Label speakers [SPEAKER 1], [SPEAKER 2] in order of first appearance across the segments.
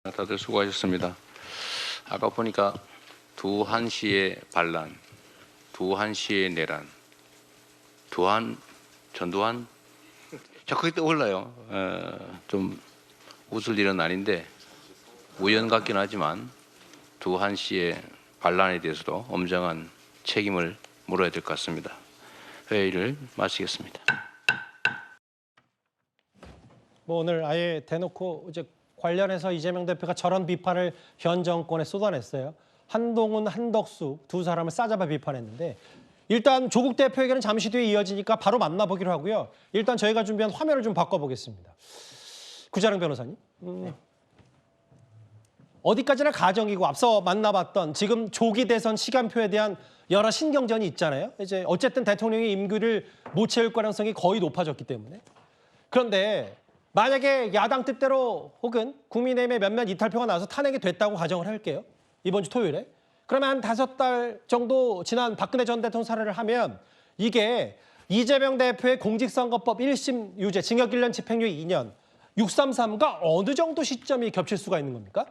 [SPEAKER 1] 다들 수고하셨습니다. 아까 보니까 두한시의 반란, 두한시의 내란, 전두환 자꾸 그때 올라요. 좀 웃을 일은 아닌데 우연 같긴 하지만 두한시의 반란에 대해서도 엄정한 책임을 물어야 될 것 같습니다. 회의를 마치겠습니다.
[SPEAKER 2] 뭐 오늘 아예 대놓고 이제 관련해서 이재명 대표가 저런 비판을 현 정권에 쏟아냈어요. 한동훈, 한덕수 두 사람을 싸잡아 비판했는데 일단 조국 대표에게는 잠시 뒤에 이어지니까 바로 만나보기로 하고요. 일단 저희가 준비한 화면을 좀 바꿔보겠습니다. 구자령 변호사님. 어디까지나 가정이고 앞서 만나봤던 지금 조기 대선 시간표에 대한 여러 신경전이 있잖아요. 이제 어쨌든 대통령의 임기를 못 채울 가능성이 거의 높아졌기 때문에. 그런데 만약에 야당 뜻대로 혹은 국민의힘의 몇몇 이탈표가 나와서 탄핵이 됐다고 가정을 할게요. 이번 주 토요일에. 그러면 한 5달 정도 지난 박근혜 전 대통령 사례를 하면 이게 이재명 대표의 공직선거법 1심 유죄, 징역 1년, 집행유예 2년, 633과 어느 정도 시점이 겹칠 수가 있는 겁니까?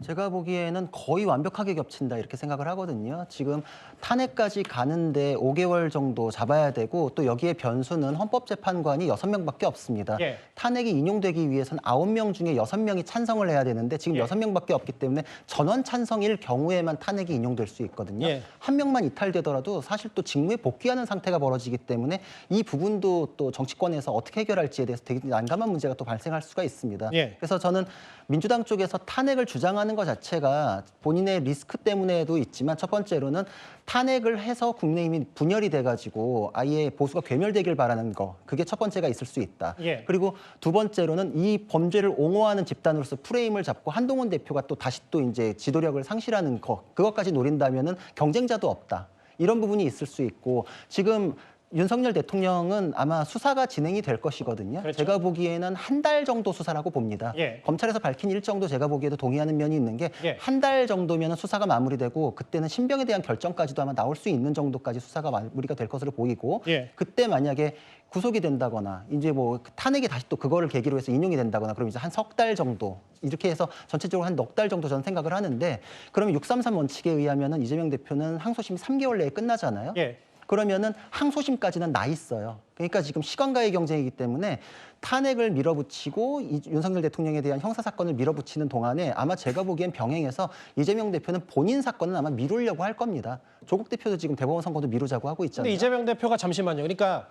[SPEAKER 3] 제가 보기에는 거의 완벽하게 겹친다 이렇게 생각을 하거든요. 지금 탄핵까지 가는데 5개월 정도 잡아야 되고 또 여기에 변수는 헌법재판관이 6명밖에 없습니다.
[SPEAKER 2] 예.
[SPEAKER 3] 탄핵이 인용되기 위해서는 9명 중에 6명이 찬성을 해야 되는데 지금 6명밖에 없기 때문에 전원 찬성일 경우에만 탄핵이 인용될 수 있거든요.
[SPEAKER 2] 예.
[SPEAKER 3] 한 명만 이탈되더라도 사실 또 직무에 복귀하는 상태가 벌어지기 때문에 이 부분도 또 정치권에서 어떻게 해결할지에 대해서 되게 난감한 문제가 또 발생할 수가 있습니다.
[SPEAKER 2] 예.
[SPEAKER 3] 그래서 저는 민주당 쪽에서 탄핵을 주장하는 것 자체가 본인의 리스크 때문에도 있지만 첫 번째로는 탄핵을 해서 국민의힘이 분열이 돼가지고 아예 보수가 괴멸되길 바라는 거, 그게 첫 번째가 있을 수 있다.
[SPEAKER 2] 예.
[SPEAKER 3] 그리고 두 번째로는 이 범죄를 옹호하는 집단으로서 프레임을 잡고 한동훈 대표가 또 다시 또 이제 지도력을 상실하는 거, 그것까지 노린다면은 경쟁자도 없다. 이런 부분이 있을 수 있고 지금 윤석열 대통령은 아마 수사가 진행이 될 것이거든요.
[SPEAKER 2] 그렇죠.
[SPEAKER 3] 제가 보기에는 한 달 정도 수사라고 봅니다.
[SPEAKER 2] 예.
[SPEAKER 3] 검찰에서 밝힌 일정도 제가 보기에도 동의하는 면이 있는 게
[SPEAKER 2] 예.
[SPEAKER 3] 한 달 정도면 수사가 마무리되고 그때는 신병에 대한 결정까지도 아마 나올 수 있는 정도까지 수사가 마무리가 될 것으로 보이고
[SPEAKER 2] 예.
[SPEAKER 3] 그때 만약에 구속이 된다거나 이제 뭐 탄핵이 다시 또 그거를 계기로 해서 인용이 된다거나 그럼 이제 한 석 달 정도 이렇게 해서 전체적으로 한 넉 달 정도 저는 생각을 하는데 그러면 633 원칙에 의하면은 이재명 대표는 항소심이 3개월 내에 끝나잖아요.
[SPEAKER 2] 예.
[SPEAKER 3] 그러면은 항소심까지는 나 있어요. 그러니까 지금 시간과의 경쟁이기 때문에 탄핵을 밀어붙이고 윤석열 대통령에 대한 형사사건을 밀어붙이는 동안에 아마 제가 보기엔 병행해서 이재명 대표는 본인 사건은 아마 미루려고 할 겁니다. 조국 대표도 지금 대법원 선거도 미루자고 하고 있잖아요.
[SPEAKER 2] 근데 이재명 대표가 잠시만요. 그러니까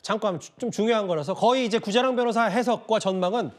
[SPEAKER 2] 잠깐 좀 중요한 거라서 거의 이제 구자령 변호사 해석과 전망은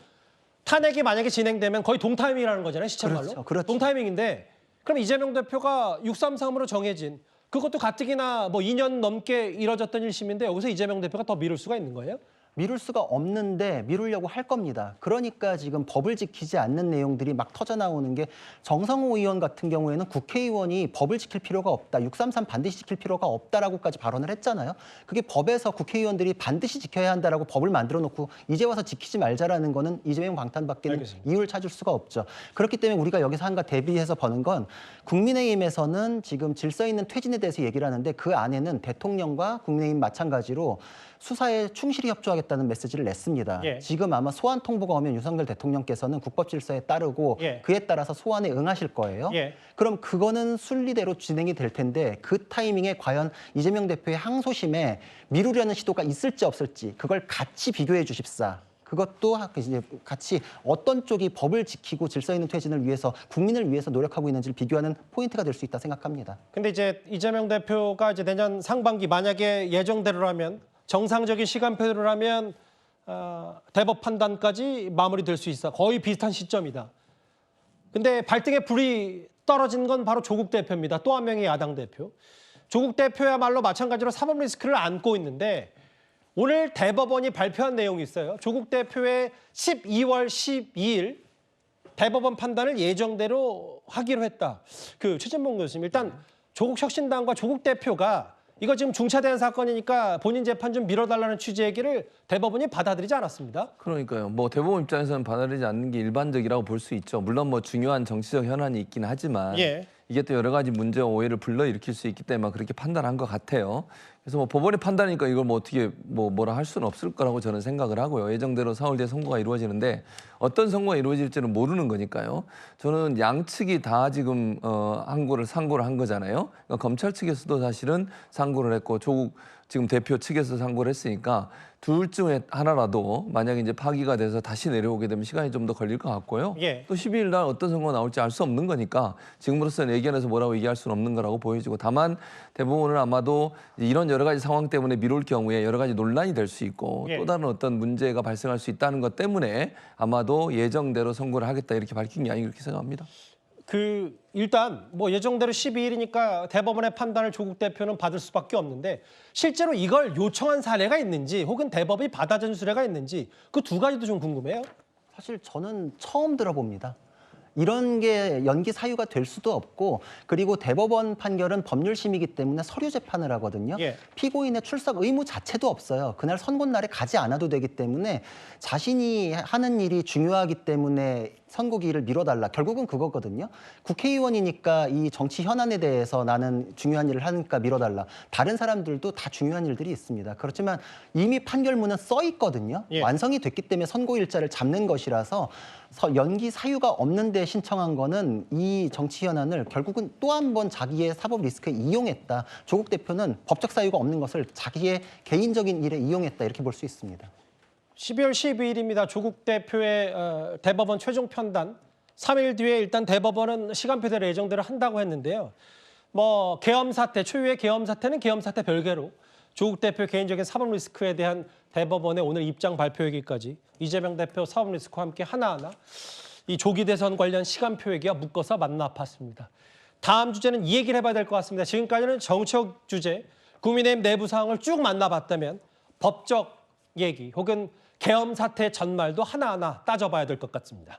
[SPEAKER 2] 탄핵이 만약에 진행되면 거의 동타이밍이라는 거잖아요. 시청말로.
[SPEAKER 3] 그렇죠, 그렇죠.
[SPEAKER 2] 동타이밍인데 그럼 이재명 대표가 633으로 정해진 그것도 가뜩이나 뭐 2년 넘게 이뤄졌던 1심인데 여기서 이재명 대표가 더 미룰 수가 있는 거예요?
[SPEAKER 3] 미룰 수가 없는데 미루려고 할 겁니다. 그러니까 지금 법을 지키지 않는 내용들이 막 터져 나오는 게 정성호 의원 같은 경우에는 국회의원이 법을 지킬 필요가 없다. 633 반드시 지킬 필요가 없다라고까지 발언을 했잖아요. 그게 법에서 국회의원들이 반드시 지켜야 한다라고 법을 만들어 놓고 이제 와서 지키지 말자라는 거는 이재명 방탄밖에는
[SPEAKER 2] 알겠습니다.
[SPEAKER 3] 이유를 찾을 수가 없죠. 그렇기 때문에 우리가 여기서 한가 대비해서 보는 건 국민의힘에서는 지금 질서 있는 퇴진에 대해서 얘기를 하는데 그 안에는 대통령과 국민의힘 마찬가지로 수사에 충실히 협조하겠다는 메시지를 냈습니다.
[SPEAKER 2] 예.
[SPEAKER 3] 지금 아마 소환 통보가 오면 윤석열 대통령께서는 국법 질서에 따르고
[SPEAKER 2] 예.
[SPEAKER 3] 그에 따라서 소환에 응하실 거예요.
[SPEAKER 2] 예.
[SPEAKER 3] 그럼 그거는 순리대로 진행이 될 텐데 그 타이밍에 과연 이재명 대표의 항소심에 미루려는 시도가 있을지 없을지 그걸 같이 비교해 주십사. 그것도 이제 같이 어떤 쪽이 법을 지키고 질서 있는 퇴진을 위해서 국민을 위해서 노력하고 있는지를 비교하는 포인트가 될 수 있다 생각합니다.
[SPEAKER 2] 근데 이제 이재명 대표가 이제 내년 상반기 만약에 예정대로라면 정상적인 시간표로라면 대법 판단까지 마무리될 수 있어. 거의 비슷한 시점이다. 근데 발등에 불이 떨어진 건 바로 조국 대표입니다. 또 한 명의 야당 대표. 조국 대표야말로 마찬가지로 사법 리스크를 안고 있는데 오늘 대법원이 발표한 내용이 있어요. 조국 대표의 12월 12일 대법원 판단을 예정대로 하기로 했다. 최진봉 교수님, 일단 조국 혁신당과 조국 대표가 이거 지금 중차대한 사건이니까 본인 재판 좀 미뤄달라는 취지 얘기를 대법원이 받아들이지 않았습니다.
[SPEAKER 4] 그러니까요. 뭐 대법원 입장에서는 받아들이지 않는 게 일반적이라고 볼 수 있죠. 물론 뭐 중요한 정치적 현안이 있긴 하지만
[SPEAKER 2] 예.
[SPEAKER 4] 이게 또 여러 가지 문제와 오해를 불러일으킬 수 있기 때문에 그렇게 판단한 것 같아요. 그래서 뭐 법원의 판단이니까 이걸 뭐 어떻게 뭐라 할 수는 없을 거라고 저는 생각을 하고요. 예정대로 4월에 선고가 이루어지는데 어떤 선고가 이루어질지는 모르는 거니까요. 저는 양측이 다 지금 상고를 한 거잖아요. 그러니까 검찰 측에서도 사실은 상고를 했고 조국 지금 대표 측에서 상고를 했으니까 둘 중에 하나라도 만약에 이제 파기가 돼서 다시 내려오게 되면 시간이 좀 더 걸릴 것 같고요.
[SPEAKER 2] 예.
[SPEAKER 4] 또 12일 날 어떤 선고가 나올지 알 수 없는 거니까 지금으로서는 예견해서 뭐라고 얘기할 수는 없는 거라고 보여지고 다만 대부분은 아마도 이런 여러 가지 상황 때문에 미룰 경우에 여러 가지 논란이 될 수 있고
[SPEAKER 2] 예.
[SPEAKER 4] 또 다른 어떤 문제가 발생할 수 있다는 것 때문에 아마도 예정대로 선고를 하겠다 이렇게 밝힌 게 아닌가 그렇게 생각합니다.
[SPEAKER 2] 일단 뭐 예정대로 12일이니까 대법원의 판단을 조국 대표는 받을 수밖에 없는데 실제로 이걸 요청한 사례가 있는지 혹은 대법이 받아준 수례가 있는지 그 두 가지도 좀 궁금해요.
[SPEAKER 3] 사실 저는 처음 들어봅니다. 이런 게 연기 사유가 될 수도 없고 그리고 대법원 판결은 법률심이기 때문에 서류 재판을 하거든요.
[SPEAKER 2] 예.
[SPEAKER 3] 피고인의 출석 의무 자체도 없어요. 그날 선고날에 가지 않아도 되기 때문에 자신이 하는 일이 중요하기 때문에 선고기일을 미뤄달라. 결국은 그거거든요. 국회의원이니까 이 정치 현안에 대해서 나는 중요한 일을 하니까 미뤄달라. 다른 사람들도 다 중요한 일들이 있습니다. 그렇지만 이미 판결문은 써 있거든요.
[SPEAKER 2] 예.
[SPEAKER 3] 완성이 됐기 때문에 선고일자를 잡는 것이라서 연기 사유가 없는데 신청한 거는 이 정치 현안을 결국은 또 한 번 자기의 사법 리스크에 이용했다. 조국 대표는 법적 사유가 없는 것을 자기의 개인적인 일에 이용했다. 이렇게 볼 수 있습니다.
[SPEAKER 2] 12월 12일입니다. 조국 대표의 대법원 최종 판단. 3일 뒤에 일단 대법원은 시간표대로 예정대로 한다고 했는데요. 뭐 계엄 사태, 초유의 계엄 사태는 계엄 사태 별개로 조국 대표 개인적인 사법 리스크에 대한 대법원의 오늘 입장 발표회기까지 이재명 대표 사법 리스크와 함께 하나하나 이 조기 대선 관련 시간표 얘기와 묶어서 만나봤습니다. 다음 주제는 이 얘기를 해봐야 될 것 같습니다. 지금까지는 정치적 주제, 국민의힘 내부 상황을 쭉 만나봤다면 법적 얘기 혹은 계엄 사태 전말도 하나하나 따져봐야 될 것 같습니다.